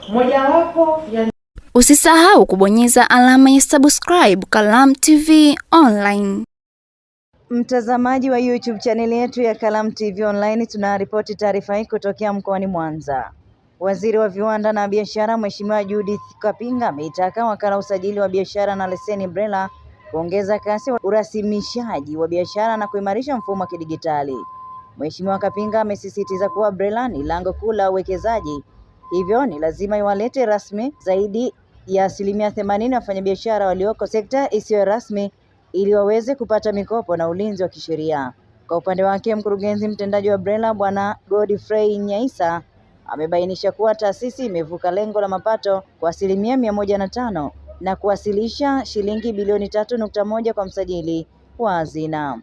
Mojawapo ya Usisahau kubonyeza alama ya subscribe Kalamu TV Online. Mtazamaji wa YouTube channel yetu ya Kalamu TV Online, tunaripoti taarifa hii kutokea mkoani Mwanza. Waziri wa Viwanda na Biashara Mheshimiwa Judith Kapinga ameitaka wakala usajili wa biashara na leseni BRELA kuongeza kasi urasimishaji wa biashara na kuimarisha mfumo wa kidigitali. Mheshimiwa Kapinga amesisitiza kuwa BRELA ni lango kuu la uwekezaji, hivyo ni lazima iwalete rasmi zaidi ya 80% wafanyabiashara walioko sekta isiyo rasmi ili waweze kupata mikopo na ulinzi wa kisheria. Kwa upande wake, mkurugenzi mtendaji wa BRELA Bwana Godfrey Nyaisa amebainisha kuwa taasisi imevuka lengo la mapato kwa 105% na kuwasilisha shilingi bilioni 3.1 kwa msajili wa hazina.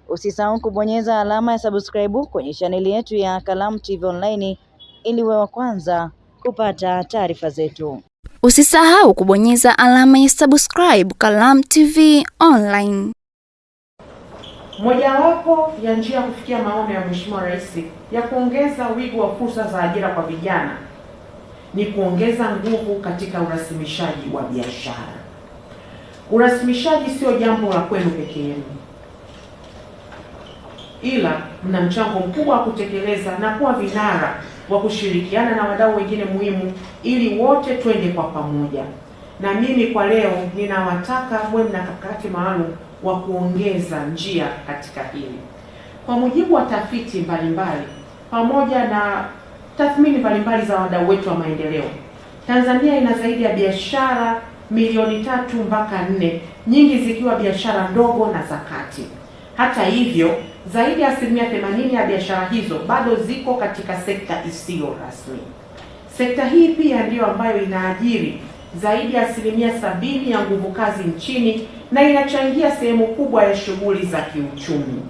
Usisahau kubonyeza alama ya subscribe kwenye chaneli yetu ya Kalamu TV Online ili uwe wa kwanza kupata taarifa zetu. Usisahau kubonyeza alama ya subscribe Kalamu TV Online. Mojawapo ya njia ya kufikia maono ya Mheshimiwa Rais ya kuongeza wigo wa fursa za ajira kwa vijana ni kuongeza nguvu katika urasimishaji wa biashara. Urasimishaji sio jambo la kwenu peke yenu, ila mna mchango mkubwa wa kutekeleza na kuwa vinara wa kushirikiana na wadau wengine muhimu ili wote twende kwa pamoja. Na mimi kwa leo ninawataka mwe mna mkakati maalum wa kuongeza njia katika hili. Kwa mujibu wa tafiti mbalimbali pamoja na tathmini mbalimbali za wadau wetu wa maendeleo, Tanzania ina zaidi ya biashara milioni 3 mpaka 4, nyingi zikiwa biashara ndogo na za kati. Hata hivyo, zaidi ya 80% ya biashara hizo bado ziko katika sekta isiyo rasmi. Sekta hii pia ndiyo ambayo inaajiri zaidi ya 70% ya nguvu kazi nchini na inachangia sehemu kubwa ya shughuli za kiuchumi.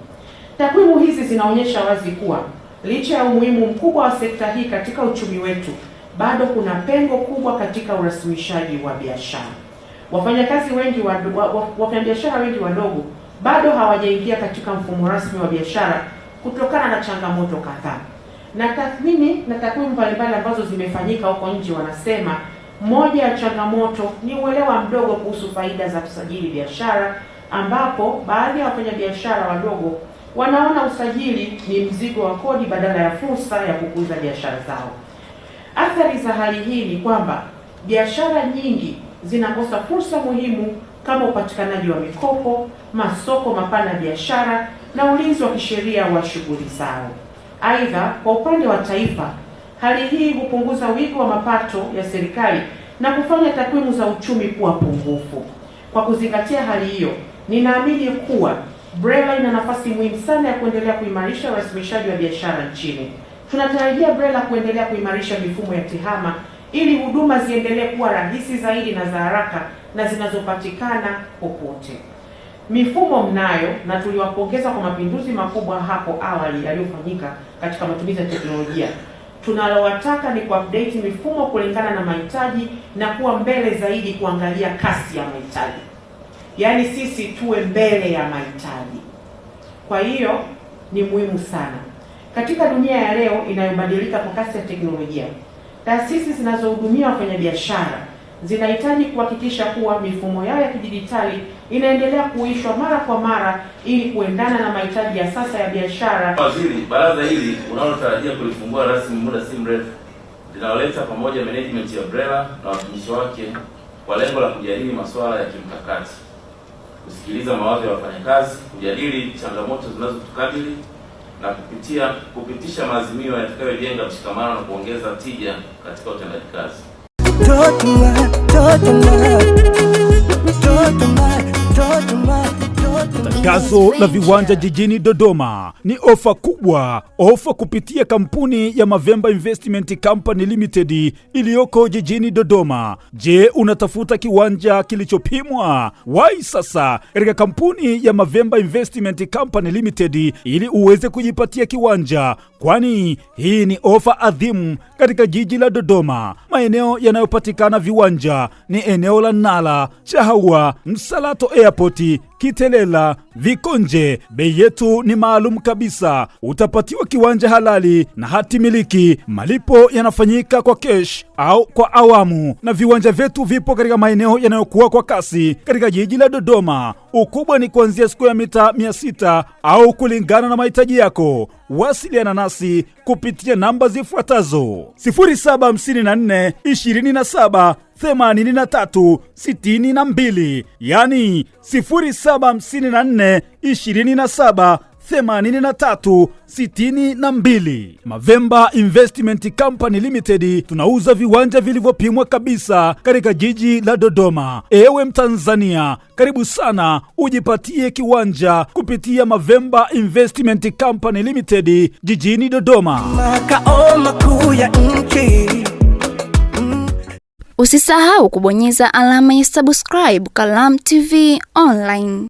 Takwimu hizi zinaonyesha wazi kuwa licha ya umuhimu mkubwa wa sekta hii katika uchumi wetu, bado kuna pengo kubwa katika urasimishaji wa biashara. Wafanyabiashara wengi wadogo bado hawajaingia katika mfumo rasmi wa biashara kutokana na changamoto kadhaa. Na tathmini na takwimu mbalimbali ambazo zimefanyika huko nje wanasema moja ya changamoto ni uelewa mdogo kuhusu faida za kusajili biashara, ambapo baadhi ya wafanyabiashara wadogo wanaona usajili ni mzigo wa kodi badala ya fursa ya kukuza biashara zao. Athari za hali hii ni kwamba biashara nyingi zinakosa fursa muhimu kama upatikanaji wa mikopo, masoko mapana ya biashara na ulinzi wa kisheria wa shughuli zao. Aidha, kwa upande wa taifa, hali hii hupunguza wigo wa mapato ya serikali na kufanya takwimu za uchumi kuwa pungufu. Kwa kuzingatia hali hiyo, ninaamini kuwa BRELA ina nafasi muhimu sana ya kuendelea kuimarisha urasimishaji wa biashara nchini. Tunatarajia BRELA kuendelea kuimarisha mifumo ya tehama ili huduma ziendelee kuwa rahisi zaidi na za haraka na zinazopatikana popote. Mifumo mnayo na tuliwapongeza kwa mapinduzi makubwa hapo awali yaliyofanyika katika matumizi ya teknolojia. Tunalowataka ni kuupdate mifumo kulingana na mahitaji na kuwa mbele zaidi kuangalia kasi ya mahitaji. Yaani sisi tuwe mbele ya mahitaji. Kwa hiyo ni muhimu sana. Katika dunia ya leo inayobadilika kwa kasi ya teknolojia, taasisi zinazohudumia wafanyabiashara zinahitaji kuhakikisha kuwa mifumo yao ya kidijitali inaendelea kuishwa mara kwa mara ili kuendana na mahitaji ya sasa ya biashara. Waziri, baraza hili unalotarajia kulifungua rasmi muda si mrefu linaloleta pamoja management ya BRELA na watumishi wake kwa lengo la kujadili masuala ya kimkakati, kusikiliza mawazo ya wafanyakazi, kujadili changamoto zinazotukabili na kupitisha maazimio yatakayojenga mshikamano na kuongeza tija katika utendaji kazi. Tangazo la viwanja jijini Dodoma ni ofa kubwa, ofa kupitia kampuni ya Mavemba Investment Company Limited iliyoko jijini Dodoma. Je, unatafuta kiwanja kilichopimwa? Wahi sasa katika kampuni ya Mavemba Investment Company Limited ili uweze kujipatia kiwanja, kwani hii ni ofa adhimu katika jiji la Dodoma. Maeneo yanayopatikana viwanja ni eneo la Nala, Chahawa, Msalato Airport, Kitelela, Vikonje. Bei yetu ni maalum kabisa. Utapatiwa kiwanja halali na hati miliki. Malipo yanafanyika kwa cash au kwa awamu, na viwanja vyetu vipo katika maeneo yanayokuwa kwa kasi katika jiji la Dodoma. Ukubwa ni kuanzia square mita 600 au kulingana na mahitaji yako. Wasiliana nasi kupitia namba zifuatazo: 0754 27 83 62, yani 0754 27 83 62. Mavemba Investment Company Limited tunauza viwanja vilivyopimwa kabisa katika jiji la Dodoma. Ewe Mtanzania, karibu sana ujipatie kiwanja kupitia Mavemba Investment Company Limited jijini Dodoma. Makao makuu ya nchi. Usisahau kubonyeza alama ya subscribe Kalamu TV Online.